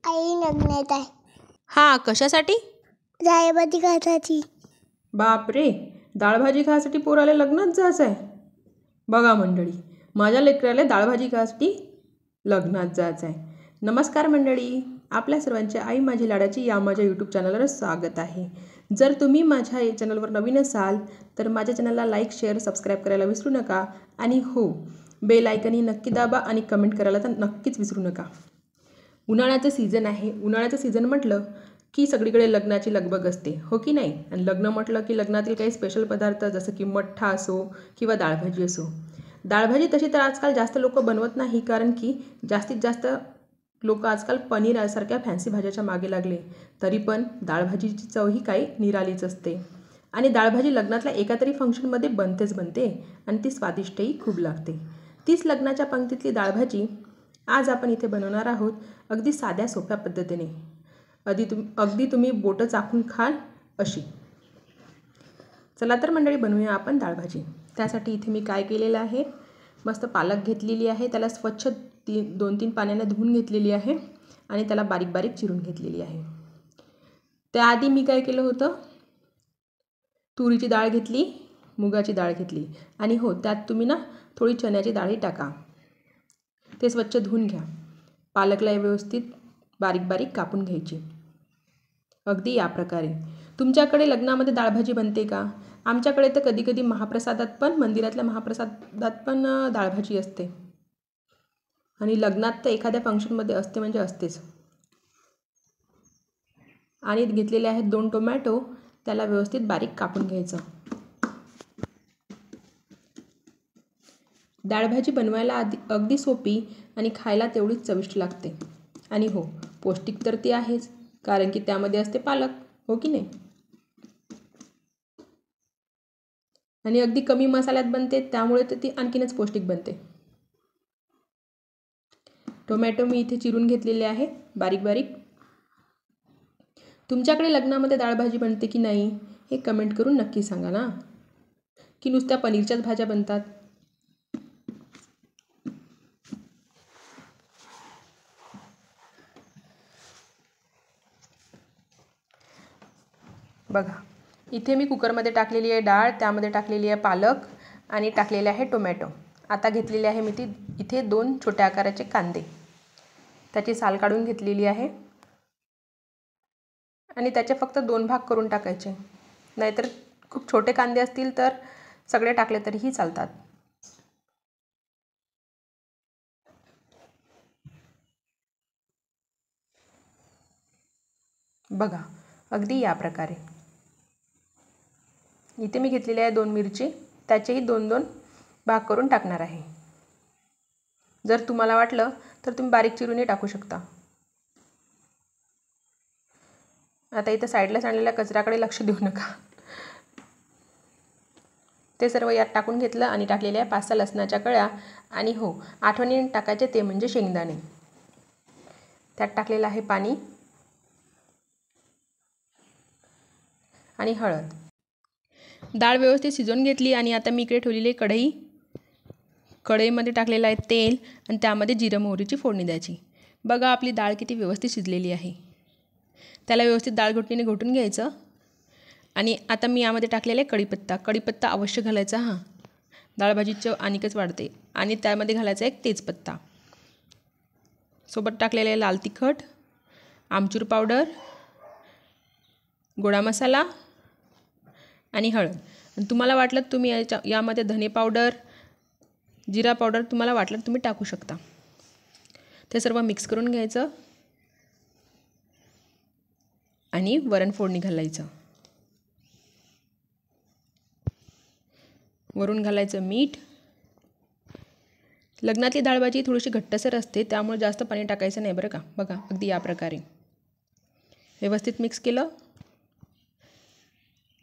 आई लग्नात आहे. हां, कशासाठी? डाळभाजी खायसाठी. बापरे, डाळभाजी खायसाठी पोराला लग्नात जायचं आहे. बघा मंडळी, माझ्या लेकराला डाळभाजी खायसाठी लग्नात जायचं आहे. नमस्कार मंडळी, आपल्या सर्वांच्या आई माझी लाडाची या माझ्या यूट्यूब चॅनलवर स्वागत आहे. जर तुम्ही माझ्या या चॅनलवर नवीन असाल तर माझ्या चॅनलला लाईक, शेअर, सबस्क्राईब करायला विसरू नका. आणि हो, बेल आयकनही नक्की दाबा आणि कमेंट करायला तर नक्कीच विसरू नका. उन्हाळ्याचं सीझन आहे. उन्हाळ्याचं सीझन म्हटलं की सगळीकडे लग्नाची लगबग असते, हो की नाही? आणि लग्न म्हटलं की लग्नातील काही स्पेशल पदार्थ जसं की मठ्ठा असो किंवा डाळभाजी असो. डाळभाजी तशी तर आजकाल जास्त लोक बनवत नाही, कारण की जास्तीत जास्त लोक आजकाल पनीर यासारख्या फॅन्सी भाज्याच्या मागे लागले. तरी पण डाळभाजीची चव ही काही निराळीच असते. आणि डाळभाजी लग्नातल्या एका तरी फंक्शनमध्ये बनते आणि ती स्वादिष्टही खूप लागते. तीच लग्नाच्या पंक्तीतली डाळभाजी आज आपण इथे बनवणार आहोत, अगदी साध्या सोप्या पद्धतीने. अगदी तुम्ही बोटं चाखून खाल अशी. चला तर मंडळी, बनवूया आपण डाळभाजी. त्यासाठी इथे मी काय केलेलं आहे, मस्त पालक घेतलेली आहे. त्याला स्वच्छ 2-3 पाण्याने धुवून घेतलेली आहे आणि त्याला बारीक बारीक चिरून घेतलेली आहे. त्याआधी मी काय केलं होतं, तुरीची डाळ घेतली, मुगाची डाळ घेतली आणि हो, त्यात तुम्ही ना थोडी चण्याची डाळही टाका. ते स्वच्छ धुवून घ्या. पालकला व्यवस्थित बारीक बारीक कापून घ्यायची, अगदी या प्रकारे. तुमच्याकडे लग्नामध्ये डाळभाजी बनते का? आमच्याकडे तर कधी कधी महाप्रसादात पण, मंदिरातल्या महाप्रसादात पण डाळभाजी असते. आणि लग्नात तर एखाद्या फंक्शनमध्ये असते म्हणजे असतेच. आणि घेतलेले आहेत 2 टोमॅटो, त्याला व्यवस्थित बारीक कापून घ्यायचं. डाळभाजी बनवायला अगदी सोपी आणि खायला तेवढीच चविष्ट लागते. आणि हो, पौष्टिक तर ती आहेच, कारण की त्यामध्ये असते पालक, हो की नाही? आणि अगदी कमी मसाल्यात बनते, त्यामुळे तर ती आणखीनच पौष्टिक बनते. टोमॅटो मी इथे चिरून घेतलेले आहे बारीक बारीक. तुमच्याकडे लग्नामध्ये डाळभाजी बनते की नाही हे कमेंट करून नक्की सांगा ना, की नुसत्या पनीरच्याच भाज्या बनतात. बघा, इथे मी कुकरमध्ये टाकलेली आहे डाळ, त्यामध्ये टाकलेली आहे पालक आणि टाकलेले आहे टोमॅटो. आता घेतलेली आहे मी इथे 2 छोट्या आकाराचे कांदे, त्याची साल काढून घेतलेली आहे आणि त्याचे फक्त 2 भाग करून टाकायचे. नाहीतर खूप छोटे कांदे असतील तर सगळे टाकले तरीही चालतात. बघा, अगदी या प्रकारे. इथे मी घेतलेली आहे 2 मिरची, त्याचेही 2-2 भाग करून टाकणार आहे. जर तुम्हाला वाटलं तर तुम्ही बारीक चिरूनही टाकू शकता. आता इथं साईडला सांडलेल्या कचऱ्याकडे लक्ष देऊ नका. ते सर्व यात टाकून घेतलं आणि टाकलेल्या 5-6 लसणाच्या कळ्या. आणि हो, आठवणीने टाकायचे ते म्हणजे शेंगदाणे. त्यात टाकलेलं आहे पाणी आणि हळद. डाळ व्यवस्थित शिजवून घेतली आणि आता मी इकडे ठेवलेली आहे कढईमध्ये टाकलेलं आहे तेल आणि त्यामध्ये जिरं मोहरीची फोडणी द्यायची. बघा, आपली डाळ किती व्यवस्थित शिजलेली आहे. त्याला व्यवस्थित डाळ घोटणीने घोटून घ्यायचं. आणि आता मी यामध्ये टाकलेला आहे कढीपत्ता अवश्य घालायचा. हां, डाळभाजीची चव आणखीच वाढते. आणि त्यामध्ये घालायचा एक तेजपत्ता. सोबत टाकलेले आहे लाल तिखट, आमचूर पावडर, गोडा मसाला आणि हळद. आणि तुम्हाला वाटलं तुम्ही यामध्ये धने पावडर, जिरा पावडर तुम्हाला वाटलं तुम्ही टाकू शकता. ते सर्व मिक्स करून घ्यायचं आणि वरण फोडणी घालायचं. वरून घालायचं मीठ. लग्नातली डाळभाजी थोडीशी घट्टसर असते, त्यामुळे जास्त पाणी टाकायचं नाही बरं का. बघा, अगदी या प्रकारे व्यवस्थित मिक्स केलं.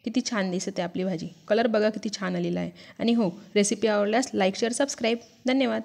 किती छान दिसते आपली भाजी. कलर बघा किती छान आलेला आहे. आणि हो, रेसिपी आवडल्यास लाईक, शेअर, सबस्क्राईब. धन्यवाद.